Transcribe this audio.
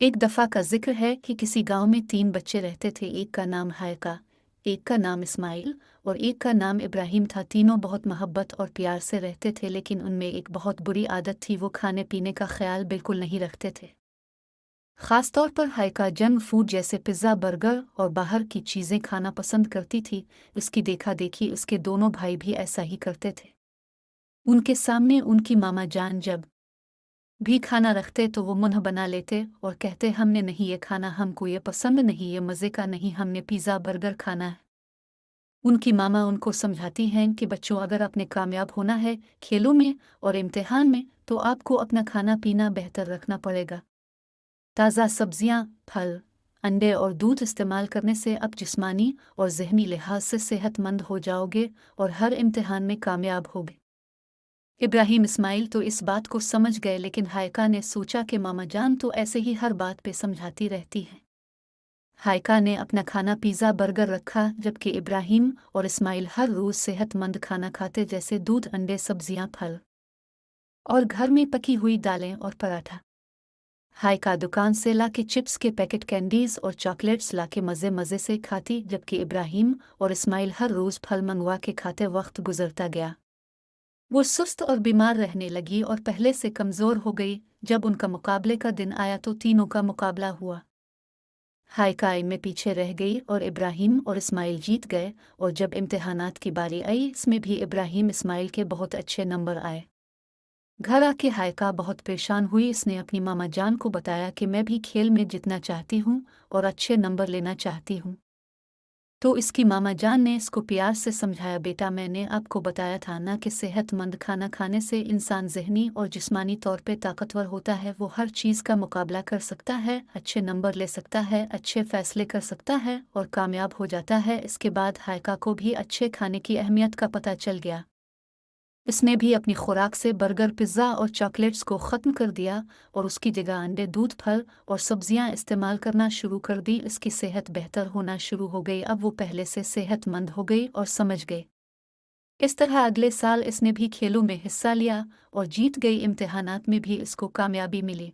एक दफ़ा का जिक्र है कि किसी गांव में 3 बच्चे रहते थे। एक का नाम हायका, एक का नाम इस्माइल और एक का नाम इब्राहिम था। तीनों बहुत मोहब्बत और प्यार से रहते थे, लेकिन उनमें एक बहुत बुरी आदत थी। वो खाने पीने का ख्याल बिल्कुल नहीं रखते थे। ख़ास तौर पर हायका जंक फूड जैसे पिज़्ज़ा, बर्गर और बाहर की चीज़ें खाना पसंद करती थी। उसकी देखा देखी उसके दोनों भाई भी ऐसा ही करते थे। उनके सामने उनकी मामा जान जब भी खाना रखते तो वो मुँह बना लेते और कहते, हमने नहीं ये खाना, हमको ये पसंद नहीं, ये मज़े का नहीं, हमने पिज़्ज़ा बर्गर खाना है। उनकी मामा उनको समझाती हैं कि बच्चों, अगर आपने कामयाब होना है खेलों में और इम्तिहान में तो आपको अपना खाना पीना बेहतर रखना पड़ेगा। ताज़ा सब्जियां, फल, अंडे और दूध इस्तेमाल करने से आप जिस्मानी और ज़हनी लिहाज से सेहतमंद हो जाओगे और हर इम्तिहान में कामयाब होगे। इब्राहिम इस्माइल तो इस बात को समझ गए, लेकिन हायका ने सोचा कि मामा जान तो ऐसे ही हर बात पे समझाती रहती है। हायका ने अपना खाना पिज़्ज़ा बर्गर रखा, जबकि इब्राहिम और इस्माइल हर रोज़ सेहतमंद खाना खाते, जैसे दूध, अंडे, सब्जियां, फल और घर में पकी हुई दालें और पराठा। हायका दुकान से लाके चिप्स के पैकेट, कैंडीज और चॉकलेट्स लाके मज़े मज़े से खाती, जबकि इब्राहिम और इस्माइल हर रोज़ फल मंगवा के खाते। वक्त गुजरता गया, वो सुस्त और बीमार रहने लगी और पहले से कमज़ोर हो गई। जब उनका मुकाबले का दिन आया तो तीनों का मुकाबला हुआ। हायका में पीछे रह गई और इब्राहिम और इस्माइल जीत गए। और जब इम्तिहानात की बारी आई, इसमें भी इब्राहिम इस्माइल के बहुत अच्छे नंबर आए। घर आके हायका बहुत परेशान हुई। इसने अपनी मामा जान को बताया कि मैं भी खेल में जीतना चाहती हूँ और अच्छे नंबर लेना चाहती हूँ। तो इसकी मामा जान ने इसको प्यार से समझाया, बेटा, मैंने आपको बताया था ना कि सेहतमंद खाना खाने से इंसान ज़हनी और जिस्मानी तौर पे ताकतवर होता है। वो हर चीज़ का मुकाबला कर सकता है, अच्छे नंबर ले सकता है, अच्छे फैसले कर सकता है और कामयाब हो जाता है। इसके बाद हायका को भी अच्छे खाने की अहमियत का पता चल गया। इसने भी अपनी खुराक से बर्गर, पिज़्ज़ा और चॉकलेट्स को ख़त्म कर दिया और उसकी जगह अंडे, दूध, फल और सब्जियां इस्तेमाल करना शुरू कर दी। इसकी सेहत बेहतर होना शुरू हो गई। अब वो पहले से सेहतमंद हो गई और समझ गई। इस तरह अगले साल इसने भी खेलों में हिस्सा लिया और जीत गई। इम्तिहानात में भी इसको कामयाबी मिली।